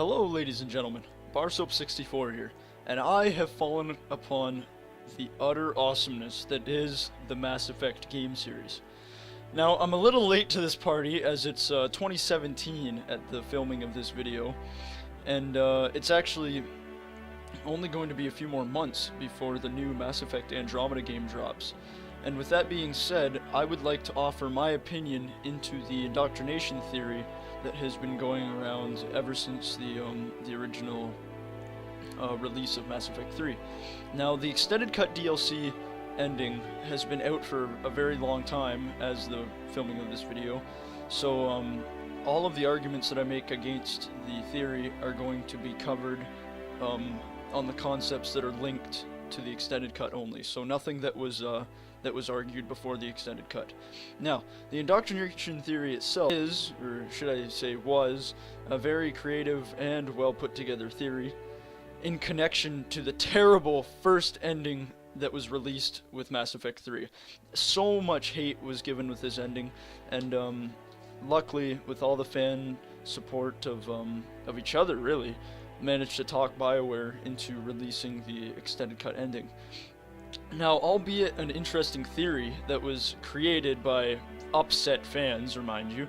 Hello ladies and gentlemen, Barsoap64 here, and I have fallen upon the utter awesomeness that is the Mass Effect game series. Now, I'm a little late to this party as it's 2017 at the filming of this video, and it's actually only going to be a few more months before the new Mass Effect Andromeda game drops. And with that being said, I would like to offer my opinion into the Indoctrination Theory that has been going around ever since the original release of Mass Effect 3. Now, the Extended Cut DLC ending has been out for a very long time as the filming of this video, so all of the arguments that I make against the theory are going to be covered on the concepts that are linked to the Extended Cut only, so nothing that was argued before the Extended Cut. Now, the Indoctrination Theory itself is, or should I say was, a very creative and well put together theory in connection to the terrible first ending that was released with Mass Effect 3. So much hate was given with this ending, and luckily, with all the fan support of each other, really, managed to talk BioWare into releasing the Extended Cut ending. Now, albeit an interesting theory that was created by upset fans, remind you,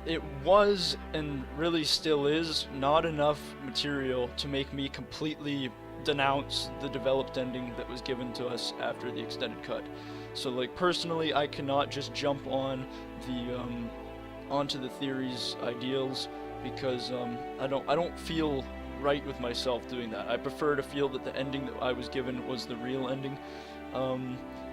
it was, and really still is, not enough material to make me completely denounce the developed ending that was given to us after the Extended Cut. So, like, personally, I cannot just jump on onto the theory's ideals, because I don't feel right with myself doing that. I prefer to feel that the ending that I was given was the real ending.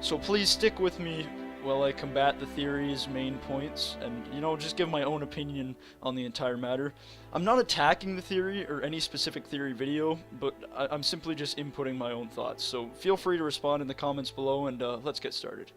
So please stick with me while I combat the theory's main points, and, you know, just give my own opinion on the entire matter. I'm not attacking the theory or any specific theory video, but I'm simply just inputting my own thoughts. So feel free to respond in the comments below, and let's get started.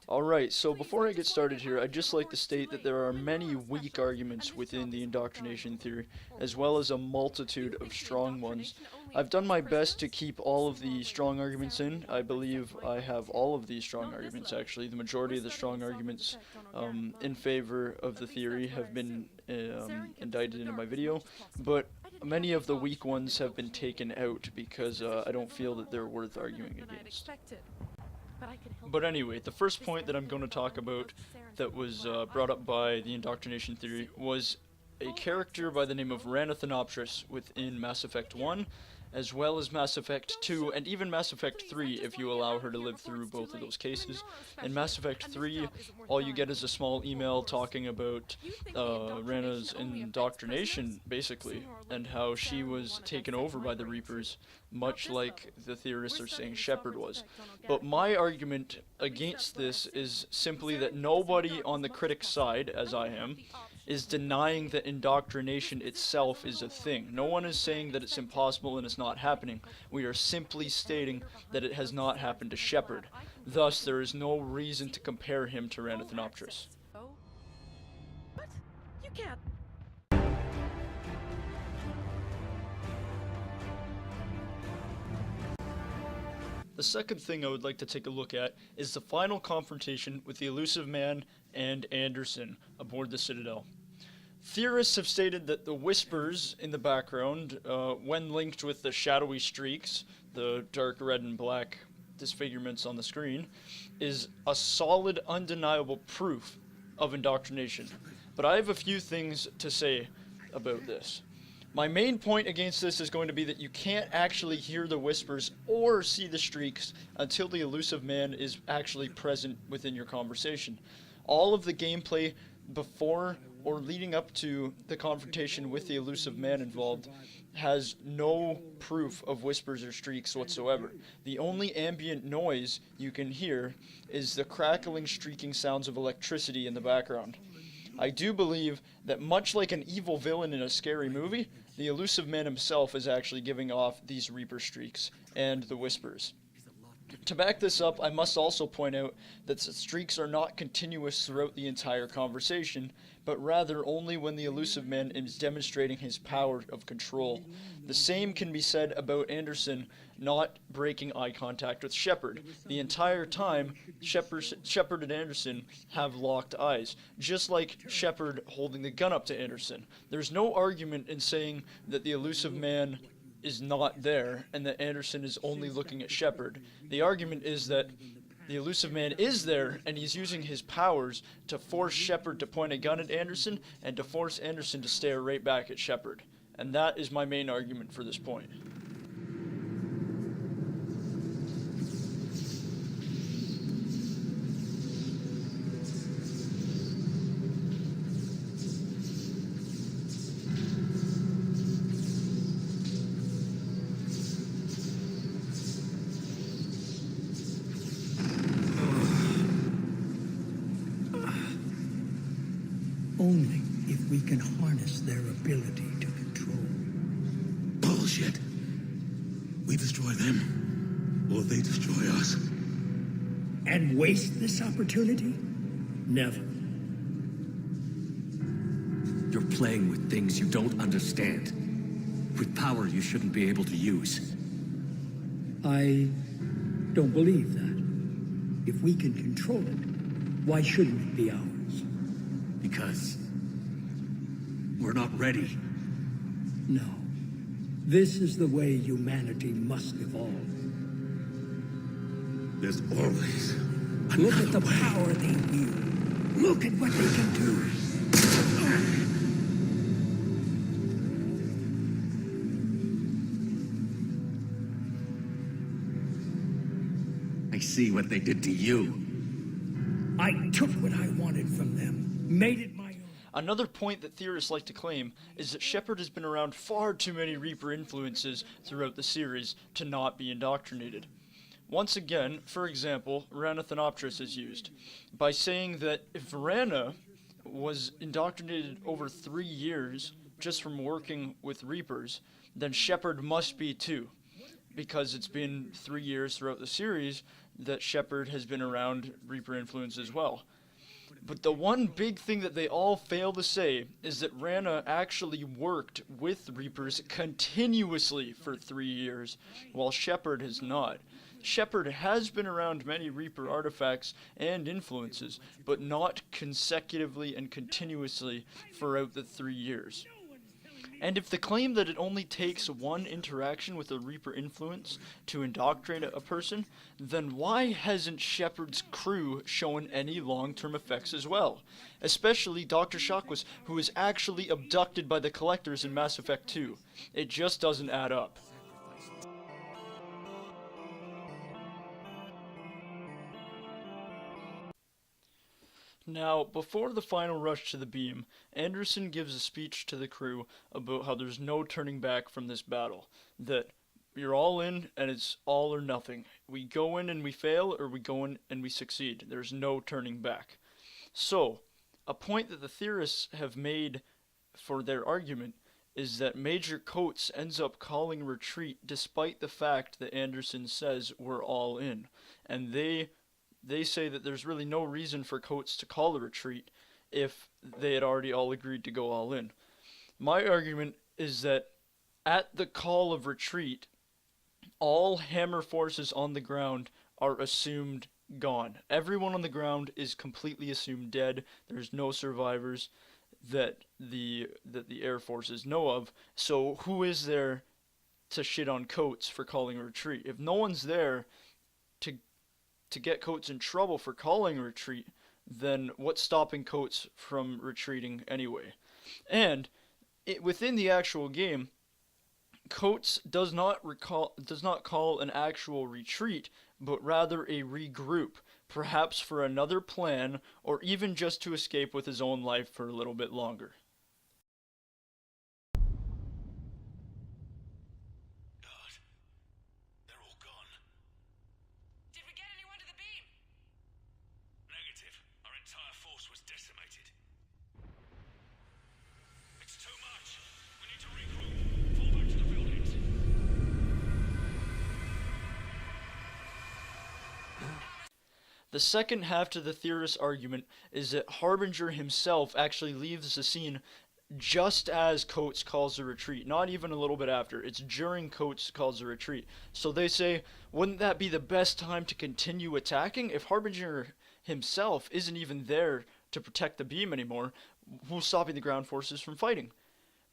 Alright, so before I get started here, I'd just like to state that there are many weak arguments within the Indoctrination Theory, as well as a multitude of strong ones. I've done my best to keep all of the strong arguments in. I believe I have all of these strong arguments, actually. The majority of the strong arguments in favor of the theory have been indicted into my video, but many of the weak ones have been taken out because I don't feel that they're worth arguing against. But anyway, the first point that I'm going to talk about that was brought up by the Indoctrination Theory was a character by the name of Rana Thanoptis within Mass Effect 1, as well as Mass Effect 2, and even Mass Effect 3 if you allow her to live through both of those cases. In Mass Effect 3, all you get is a small email talking about Rana's indoctrination, basically, and how she was taken over by the Reapers, much like the theorists are saying Shepard was. But my argument against this is simply that nobody on the critic side, as I am, is denying that indoctrination itself is a thing. No one is saying that it's impossible and it's not happening. We are simply stating that it has not happened to Shepard. Thus, there is no reason to compare him to Rana Thanoptis. What? You can't. The second thing I would like to take a look at is the final confrontation with the Elusive Man and Anderson aboard the Citadel. Theorists have stated that the whispers in the background, when linked with the shadowy streaks, the dark red and black disfigurements on the screen, is a solid, undeniable proof of indoctrination. But I have a few things to say about this. My main point against this is going to be that you can't actually hear the whispers or see the streaks until the Elusive Man is actually present within your conversation. All of the gameplay before or leading up to the confrontation with the Elusive Man involved has no proof of whispers or streaks whatsoever. The only ambient noise you can hear is the crackling, streaking sounds of electricity in the background. I do believe that, much like an evil villain in a scary movie, the Elusive Man himself is actually giving off these Reaper streaks and the whispers. To back this up, I must also point out that the streaks are not continuous throughout the entire conversation, but rather only when the elusive man is demonstrating his power of control. The same can be said about Anderson not breaking eye contact with Shepard. The entire time, Shepard and Anderson have locked eyes, just like Shepard holding the gun up to Anderson. There's no argument in saying that the elusive man is not there and that Anderson is only looking at Shepard. The argument is that the elusive man is there and he's using his powers to force Shepard to point a gun at Anderson and to force Anderson to stare right back at Shepard. And that is my main argument for this point. Only if we can harness their ability to control. Bullshit. We destroy them, or they destroy us. And waste this opportunity? Never. You're playing with things you don't understand. With power you shouldn't be able to use. I don't believe that. If we can control it, why shouldn't it be ours? Because we're not ready. No. This is the way humanity must evolve. There's always Look at the another way. power they wield. Look at what they can do. I see what they did to you. I took what I wanted from them, made it my own. Another point that theorists like to claim is that Shepard has been around far too many Reaper influences throughout the series to not be indoctrinated. Once again, for example, Rana Thanoptis is used, by saying that if Rana was indoctrinated over 3 years just from working with Reapers, then Shepard must be too, because it's been 3 years throughout the series that Shepard has been around Reaper influence as well. But the one big thing that they all fail to say is that Rana actually worked with Reapers continuously for 3 years, while Shepard has not. Shepard has been around many Reaper artifacts and influences, but not consecutively and continuously throughout the 3 years. And if the claim that it only takes one interaction with a Reaper influence to indoctrinate a person, then why hasn't Shepard's crew shown any long-term effects as well? Especially Dr. Shockwave, who was actually abducted by the Collectors in Mass Effect 2. It just doesn't add up. Now, before the final rush to the beam, Anderson gives a speech to the crew about how there's no turning back from this battle. That you're all in, and it's all or nothing. We go in and we fail, or we go in and we succeed. There's no turning back. So, a point that the theorists have made for their argument is that Major Coates ends up calling retreat despite the fact that Anderson says we're all in. And they say that there's really no reason for Coates to call a retreat if they had already all agreed to go all in. My argument is that at the call of retreat, all Hammer forces on the ground are assumed gone. Everyone on the ground is completely assumed dead. There's no survivors that the Air Forces know of. So who is there to shit on Coates for calling a retreat? If no one's there to get Coates in trouble for calling a retreat, then what's stopping Coates from retreating anyway? And within the actual game, Coates does not call an actual retreat, but rather a regroup, perhaps for another plan, or even just to escape with his own life for a little bit longer. The second half to the theorist's argument is that Harbinger himself actually leaves the scene just as Coates calls the retreat, not even a little bit after. It's during Coates calls the retreat. So they say, wouldn't that be the best time to continue attacking? If Harbinger himself isn't even there to protect the beam anymore, who's stopping the ground forces from fighting?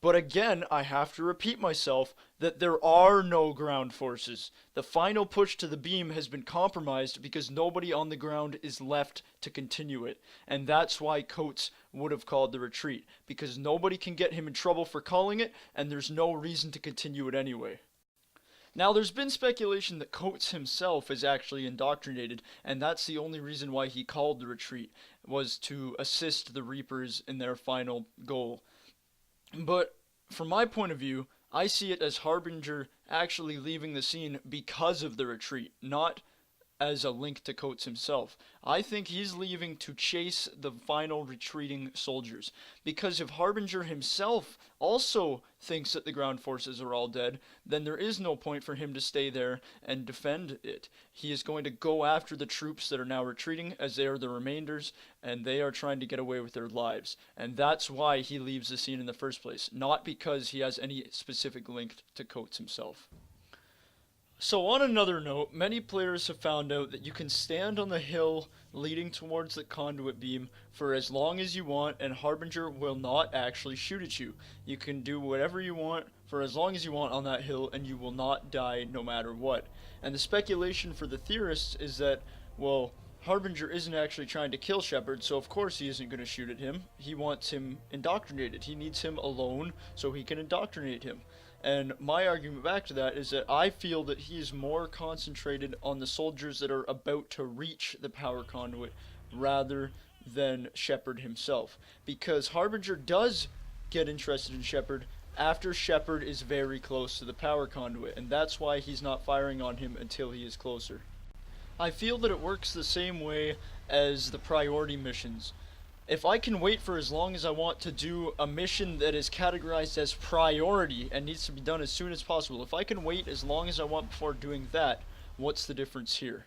But again, I have to repeat myself that there are no ground forces. The final push to the beam has been compromised because nobody on the ground is left to continue it. And that's why Coates would have called the retreat, because nobody can get him in trouble for calling it, and there's no reason to continue it anyway. Now, there's been speculation that Coates himself is actually indoctrinated, and that's the only reason why he called the retreat, was to assist the Reapers in their final goal. But from my point of view, I see it as Harbinger actually leaving the scene because of the retreat, not as a link to Coates himself. I think he's leaving to chase the final retreating soldiers. Because if Harbinger himself also thinks that the ground forces are all dead, then there is no point for him to stay there and defend it. He is going to go after the troops that are now retreating, as they are the remainders, and they are trying to get away with their lives. And that's why he leaves the scene in the first place, not because he has any specific link to Coates himself. So on another note, many players have found out that you can stand on the hill leading towards the conduit beam for as long as you want, and Harbinger will not actually shoot at you. You can do whatever you want for as long as you want on that hill, and you will not die no matter what. And the speculation for the theorists is that, well, Harbinger isn't actually trying to kill Shepard, so of course he isn't going to shoot at him. He wants him indoctrinated. He needs him alone so he can indoctrinate him. And my argument back to that is that I feel that he is more concentrated on the soldiers that are about to reach the power conduit rather than Shepard himself. Because Harbinger does get interested in Shepard after Shepard is very close to the power conduit, and that's why he's not firing on him until he is closer. I feel that it works the same way as the priority missions. If I can wait for as long as I want to do a mission that is categorized as priority and needs to be done as soon as possible, if I can wait as long as I want before doing that, what's the difference here?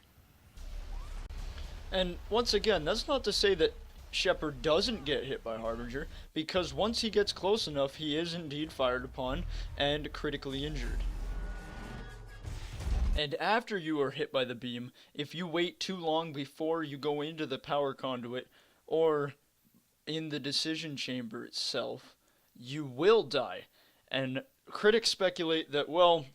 And once again, that's not to say that Shepard doesn't get hit by Harbinger, because once he gets close enough, he is indeed fired upon and critically injured. And after you are hit by the beam, if you wait too long before you go into the power conduit, or in the decision chamber itself, you will die. And critics speculate that, well,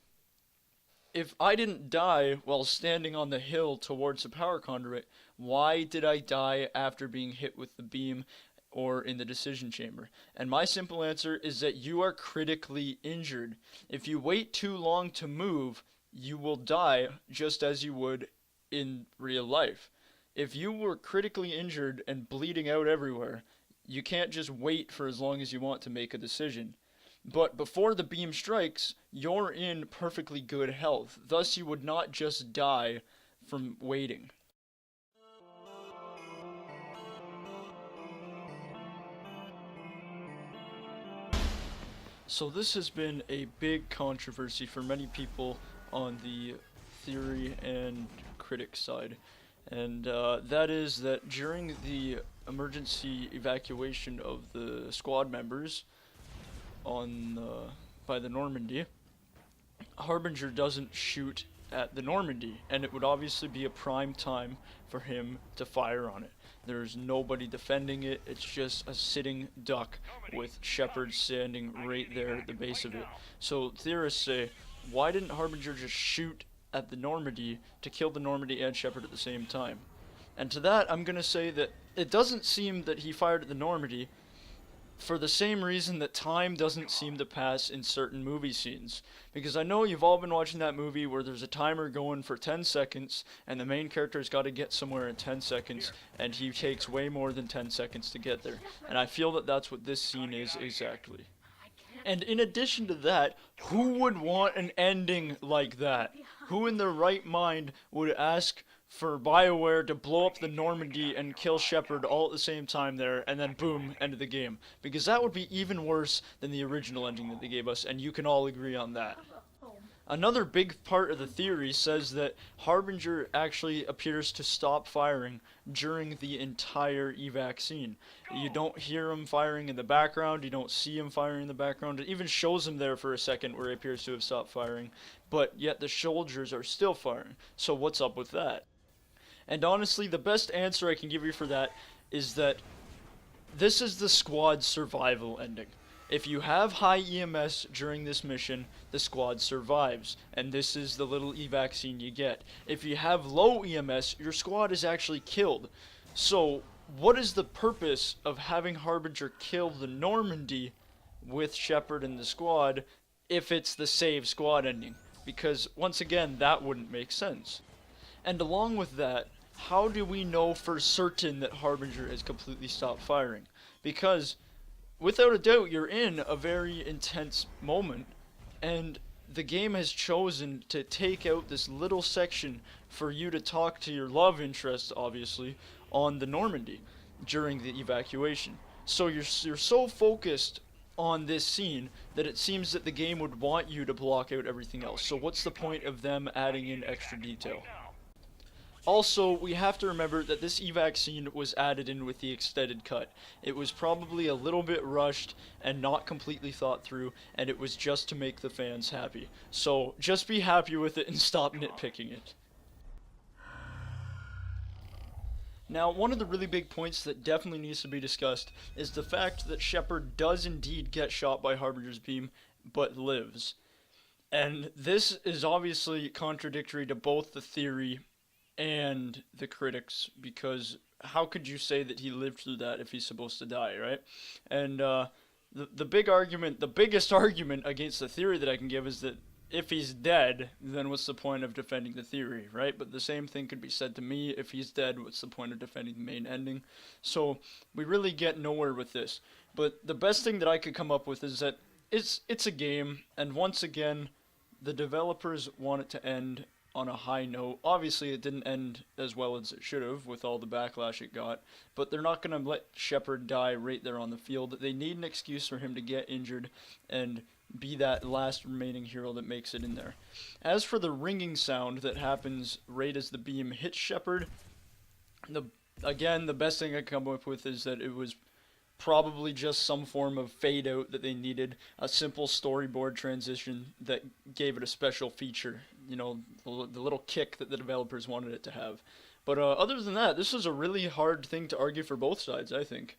if I didn't die while standing on the hill towards the power conduit, why did I die after being hit with the beam or in the decision chamber? And my simple answer is that you are critically injured. If you wait too long to move, you will die just as you would in real life. If you were critically injured and bleeding out everywhere, you can't just wait for as long as you want to make a decision. But before the beam strikes, you're in perfectly good health. Thus, you would not just die from waiting. So this has been a big controversy for many people on the theory and critic side. And that is that during the emergency evacuation of the squad members by the Normandy, Harbinger doesn't shoot at the Normandy, and it would obviously be a prime time for him to fire on it. There's nobody defending it, it's just a sitting duck with Shepard standing right there at the base of it. So theorists say, why didn't Harbinger just shoot at the Normandy to kill the Normandy and Shepard at the same time? And to that, I'm going to say that it doesn't seem that he fired at the Normandy for the same reason that time doesn't seem to pass in certain movie scenes. Because I know you've all been watching that movie where there's a timer going for 10 seconds, and the main character's got to get somewhere in 10 seconds, and he takes way more than 10 seconds to get there. And I feel that that's what this scene is exactly. And in addition to that, who would want an ending like that? Who in their right mind would ask for BioWare to blow up the Normandy and kill Shepard all at the same time there, and then boom, end of the game? Because that would be even worse than the original ending that they gave us, and you can all agree on that. Another big part of the theory says that Harbinger actually appears to stop firing during the entire evac scene. You don't hear him firing in the background, you don't see him firing in the background. It even shows him there for a second where he appears to have stopped firing, but yet the soldiers are still firing. So what's up with that? And honestly, the best answer I can give you for that is that this is the squad's survival ending. If you have high EMS during this mission, the squad survives, and this is the little evac scene you get. If you have low EMS, your squad is actually killed. So, what is the purpose of having Harbinger kill the Normandy with Shepard and the squad if it's the save squad ending? Because, once again, that wouldn't make sense. And along with that, how do we know for certain that Harbinger has completely stopped firing? Because without a doubt, you're in a very intense moment, and the game has chosen to take out this little section for you to talk to your love interest, obviously, on the Normandy during the evacuation. So you're so focused on this scene that it seems that the game would want you to block out everything else. So what's the point of them adding in extra detail? Also, we have to remember that this evac scene was added in with the extended cut. It was probably a little bit rushed and not completely thought through, and it was just to make the fans happy. So, just be happy with it and stop nitpicking it. Now, one of the really big points that definitely needs to be discussed is the fact that Shepard does indeed get shot by Harbinger's beam, but lives. And this is obviously contradictory to both the theory and the critics, because how could you say that he lived through that if he's supposed to die, right? And the biggest argument against the theory that I can give is that if he's dead, then what's the point of defending the theory, right? But the same thing could be said to me: if he's dead, what's the point of defending the main ending? So we really get nowhere with this. But the best thing that I could come up with is that it's a game, and once again, the developers want it to end on a high note. Obviously, it didn't end as well as it should have with all the backlash it got, but they're not going to let Shepard die right there on the field. They need an excuse for him to get injured and be that last remaining hero that makes it in there. As for the ringing sound that happens right as the beam hits Shepard, the best thing I can come up with is that it was probably just some form of fade out that they needed, a simple storyboard transition that gave it a special feature, you know, the little kick that the developers wanted it to have. But other than that, this is a really hard thing to argue for both sides, I think.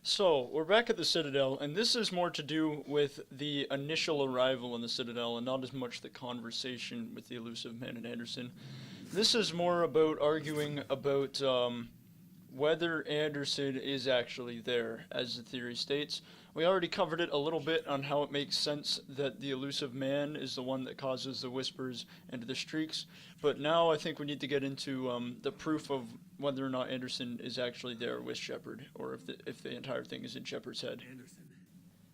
So, we're back at the Citadel, and this is more to do with the initial arrival in the Citadel and not as much the conversation with the elusive man and Anderson. This is more about arguing about whether Anderson is actually there, as the theory states. We already covered it a little bit on how it makes sense that the elusive man is the one that causes the whispers and the streaks, but now I think we need to get into the proof of whether or not Anderson is actually there with Shepard, or if the entire thing is in Shepard's head.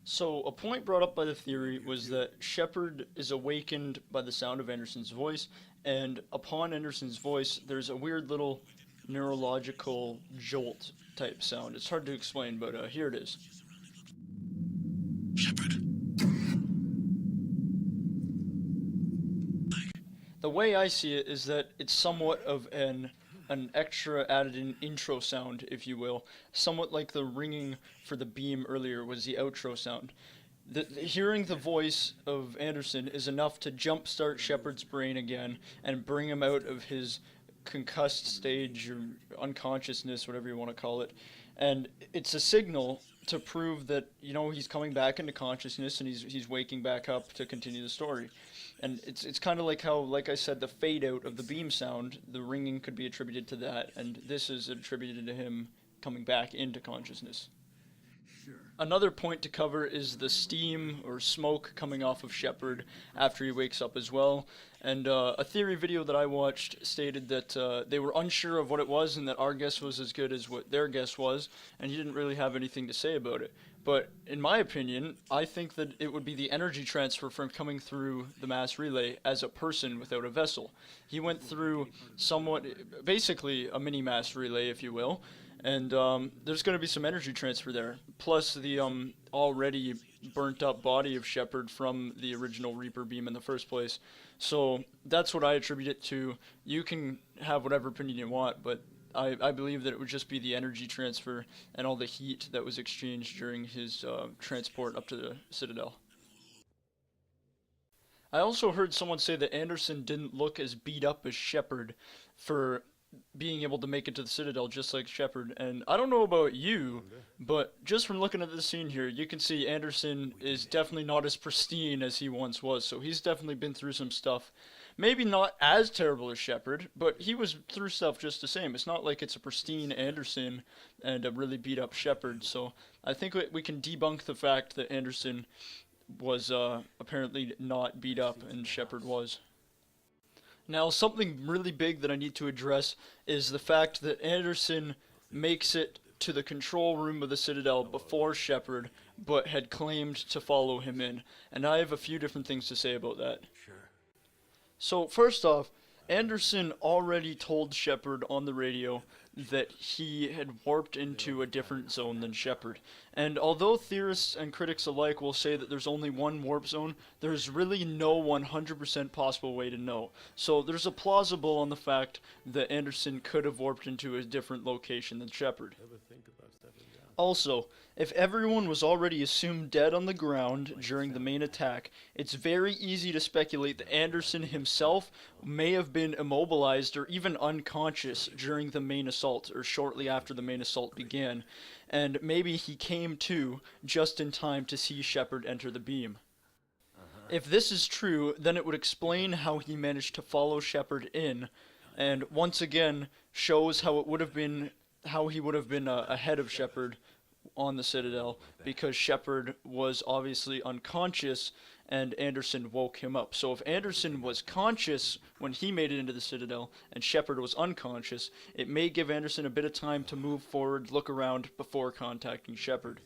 So, a point brought up by the theory was that Shepard is awakened by the sound of Anderson's voice, and upon Anderson's voice, there's a weird little neurological jolt type sound. It's hard to explain, but here it is. Shepard. The way I see it is that it's somewhat of an extra added in intro sound, if you will, somewhat like the ringing for the beam earlier was the outro sound. Hearing the voice of Anderson is enough to jumpstart Shepard's brain again and bring him out of his concussed stage or unconsciousness, whatever you want to call it. And it's a signal to prove that, you know, he's coming back into consciousness and he's waking back up to continue the story. And it's kind of like how, like I said, the fade out of the beam sound, the ringing could be attributed to that, and this is attributed to him coming back into consciousness. Another point to cover is the steam or smoke coming off of Shepard after he wakes up as well. And a theory video that I watched stated that they were unsure of what it was and that our guess was as good as what their guess was, and he didn't really have anything to say about it. But in my opinion, I think that it would be the energy transfer from coming through the mass relay as a person without a vessel. He went through somewhat, basically a mini mass relay, if you will, and there's going to be some energy transfer there, plus the already burnt up body of Shepard from the original Reaper beam in the first place. So that's what I attribute it to. You can have whatever opinion you want, but I believe that it would just be the energy transfer and all the heat that was exchanged during his transport up to the Citadel. I also heard someone say that Anderson didn't look as beat up as Shepard for being able to make it to the Citadel just like Shepard, and I don't know about you, but just from looking at the scene here, you can see Anderson is definitely not as pristine as he once was, so he's definitely been through some stuff. Maybe not as terrible as Shepard, but he was through stuff just the same. It's not like it's a pristine Anderson and a really beat up Shepard, so I think we can debunk the fact that Anderson was apparently not beat up and Shepard was. Now, something really big that I need to address is the fact that Anderson makes it to the control room of the Citadel before Shepard, but had claimed to follow him in, and I have a few different things to say about that. So, first off, Anderson already told Shepard on the radio that he had warped into a different zone than Shepard. And although theorists and critics alike will say that there's only one warp zone, there's really no 100% possible way to know. So there's a plausible on the fact that Anderson could have warped into a different location than Shepard. Also, if everyone was already assumed dead on the ground during the main attack, it's very easy to speculate that Anderson himself may have been immobilized or even unconscious during the main assault, or shortly after the main assault began, and maybe he came to just in time to see Shepard enter the beam. If this is true, then it would explain how he managed to follow Shepard in, and once again shows how he would have been ahead of Shepard on the Citadel, because Shepard was obviously unconscious and Anderson woke him up. So if Anderson was conscious when he made it into the Citadel and Shepard was unconscious, it may give Anderson a bit of time to move forward, look around before contacting Shepard.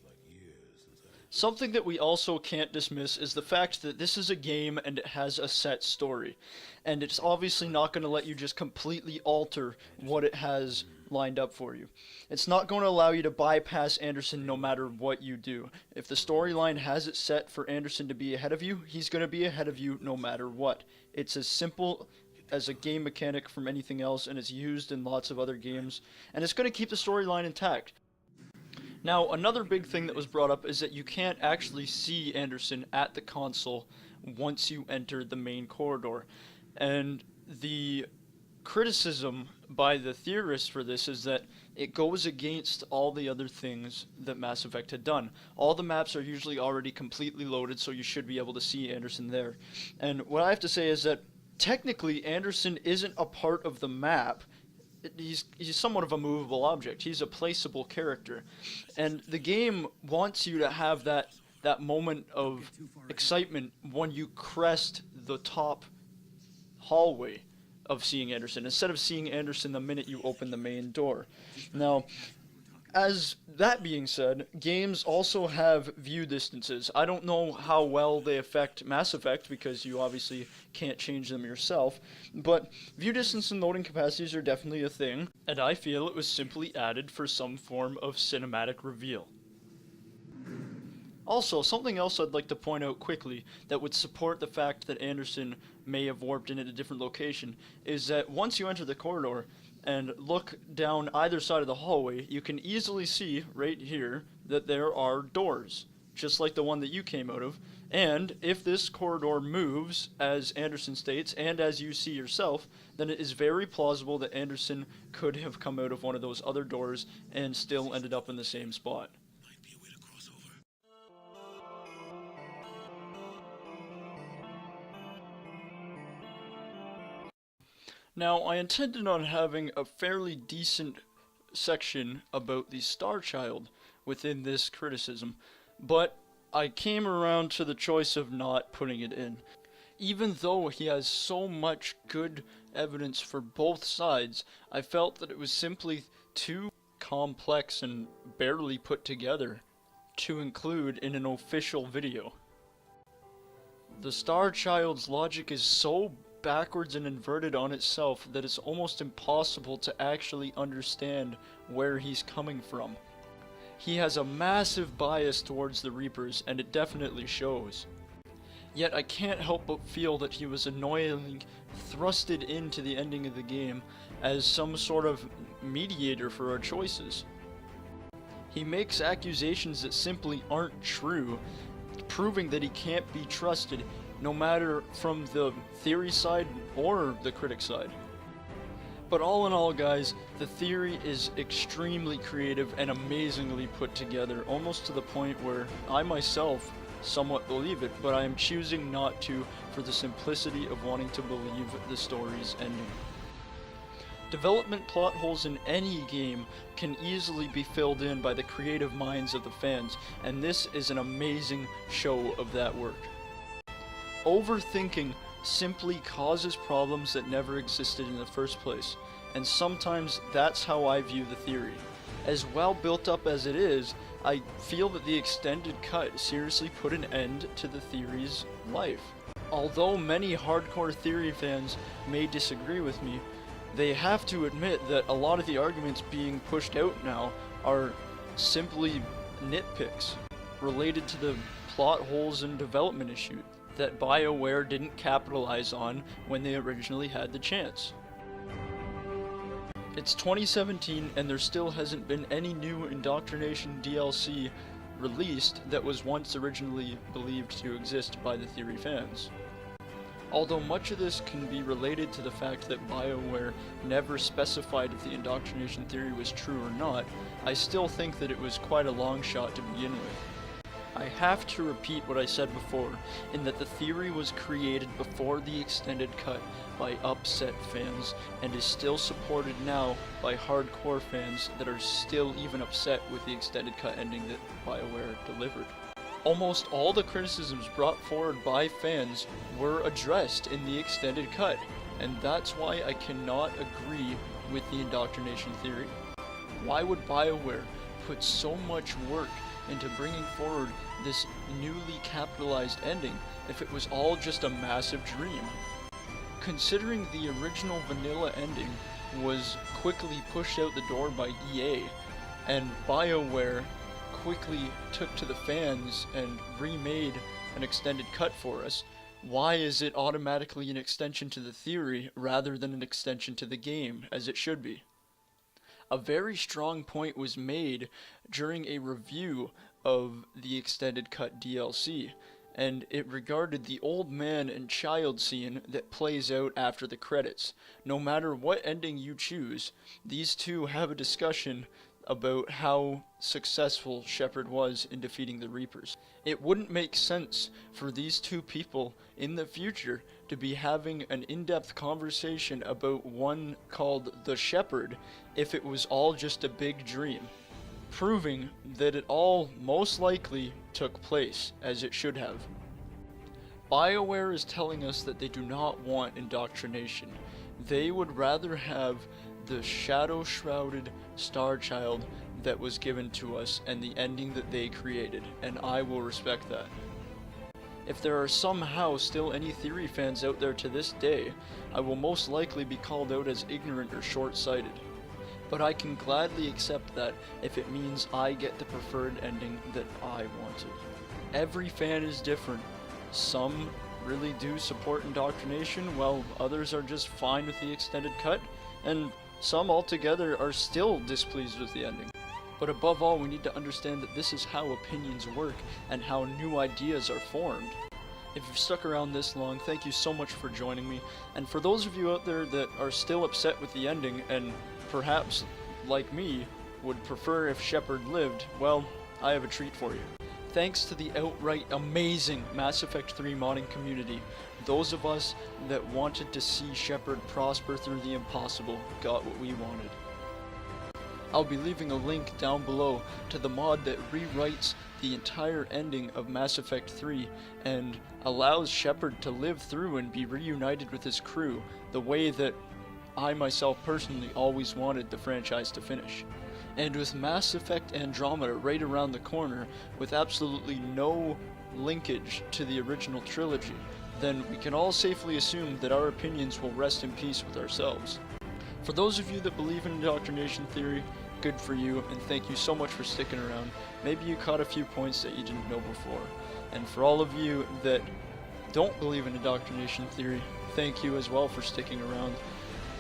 Something that we also can't dismiss is the fact that this is a game and it has a set story. And it's obviously not going to let you just completely alter what it has lined up for you. It's not going to allow you to bypass Anderson no matter what you do. If the storyline has it set for Anderson to be ahead of you, he's going to be ahead of you no matter what. It's as simple as a game mechanic from anything else, and it's used in lots of other games, and it's going to keep the storyline intact. Now, another big thing that was brought up is that you can't actually see Anderson at the console once you enter the main corridor. And the criticism by the theorists for this is that it goes against all the other things that Mass Effect had done. All the maps are usually already completely loaded, so you should be able to see Anderson there. And what I have to say is that technically Anderson isn't a part of the map. He's somewhat of a movable object. He's a placeable character. And the game wants you to have that moment of excitement when you crest the top hallway of seeing Anderson, instead of seeing Anderson the minute you open the main door. Now, as that being said, games also have view distances. I don't know how well they affect Mass Effect, because you obviously can't change them yourself, but view distance and loading capacities are definitely a thing, and I feel it was simply added for some form of cinematic reveal. Also, something else I'd like to point out quickly that would support the fact that Anderson may have warped in at a different location is that once you enter the corridor and look down either side of the hallway, you can easily see right here that there are doors, just like the one that you came out of. And if this corridor moves, as Anderson states, and as you see yourself, then it is very plausible that Anderson could have come out of one of those other doors and still ended up in the same spot. Now, I intended on having a fairly decent section about the Star Child within this criticism, but I came around to the choice of not putting it in. Even though he has so much good evidence for both sides, I felt that it was simply too complex and barely put together to include in an official video. The Star Child's logic is so backwards and inverted on itself that it's almost impossible to actually understand where he's coming from. He has a massive bias towards the Reapers, and it definitely shows. Yet I can't help but feel that he was annoyingly thrusted into the ending of the game as some sort of mediator for our choices. He makes accusations that simply aren't true, proving that he can't be trusted, no matter from the theory side or the critic side. But all in all, guys, the theory is extremely creative and amazingly put together, almost to the point where I myself somewhat believe it, but I am choosing not to for the simplicity of wanting to believe the story's ending. Development plot holes in any game can easily be filled in by the creative minds of the fans, and this is an amazing show of that work. Overthinking simply causes problems that never existed in the first place, and sometimes that's how I view the theory. As well built up as it is, I feel that the extended cut seriously put an end to the theory's life. Although many hardcore theory fans may disagree with me, they have to admit that a lot of the arguments being pushed out now are simply nitpicks related to the plot holes and development issues that BioWare didn't capitalize on when they originally had the chance. It's 2017 and there still hasn't been any new Indoctrination DLC released that was once originally believed to exist by the theory fans. Although much of this can be related to the fact that BioWare never specified if the indoctrination theory was true or not, I still think that it was quite a long shot to begin with. I have to repeat what I said before, in that the theory was created before the extended cut by upset fans, and is still supported now by hardcore fans that are still even upset with the extended cut ending that BioWare delivered. Almost all the criticisms brought forward by fans were addressed in the extended cut, and that's why I cannot agree with the indoctrination theory. Why would BioWare put so much work into bringing forward this newly capitalized ending if it was all just a massive dream? Considering the original vanilla ending was quickly pushed out the door by EA, and BioWare quickly took to the fans and remade an extended cut for us, why is it automatically an extension to the theory rather than an extension to the game, as it should be? A very strong point was made during a review of the extended cut DLC, and it regarded the old man and child scene that plays out after the credits. No matter what ending you choose, these two have a discussion about how successful Shepard was in defeating the Reapers. It wouldn't make sense for these two people in the future to be having an in-depth conversation about one called the Shepard if it was all just a big dream, proving that it all most likely took place as it should have. BioWare is telling us that they do not want indoctrination. They would rather have the shadow-shrouded Star Child that was given to us and the ending that they created, and I will respect that. If there are somehow still any theory fans out there to this day, I will most likely be called out as ignorant or short-sighted. But I can gladly accept that if it means I get the preferred ending that I wanted. Every fan is different. Some really do support indoctrination, while others are just fine with the extended cut, and some altogether are still displeased with the ending. But above all, we need to understand that this is how opinions work and how new ideas are formed. If you've stuck around this long, thank you so much for joining me. And for those of you out there that are still upset with the ending and perhaps, like me, would prefer if Shepard lived, well, I have a treat for you. Thanks to the outright amazing Mass Effect 3 modding community, those of us that wanted to see Shepard prosper through the impossible got what we wanted. I'll be leaving a link down below to the mod that rewrites the entire ending of Mass Effect 3 and allows Shepard to live through and be reunited with his crew the way that I myself personally always wanted the franchise to finish. And with Mass Effect Andromeda right around the corner, with absolutely no linkage to the original trilogy, then we can all safely assume that our opinions will rest in peace with ourselves. For those of you that believe in indoctrination theory, good for you, and thank you so much for sticking around. Maybe you caught a few points that you didn't know before. And for all of you that don't believe in indoctrination theory, thank you as well for sticking around.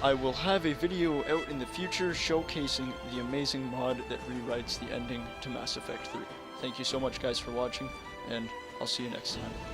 I will have a video out in the future showcasing the amazing mod that rewrites the ending to Mass Effect 3. Thank you so much guys for watching, and I'll see you next time.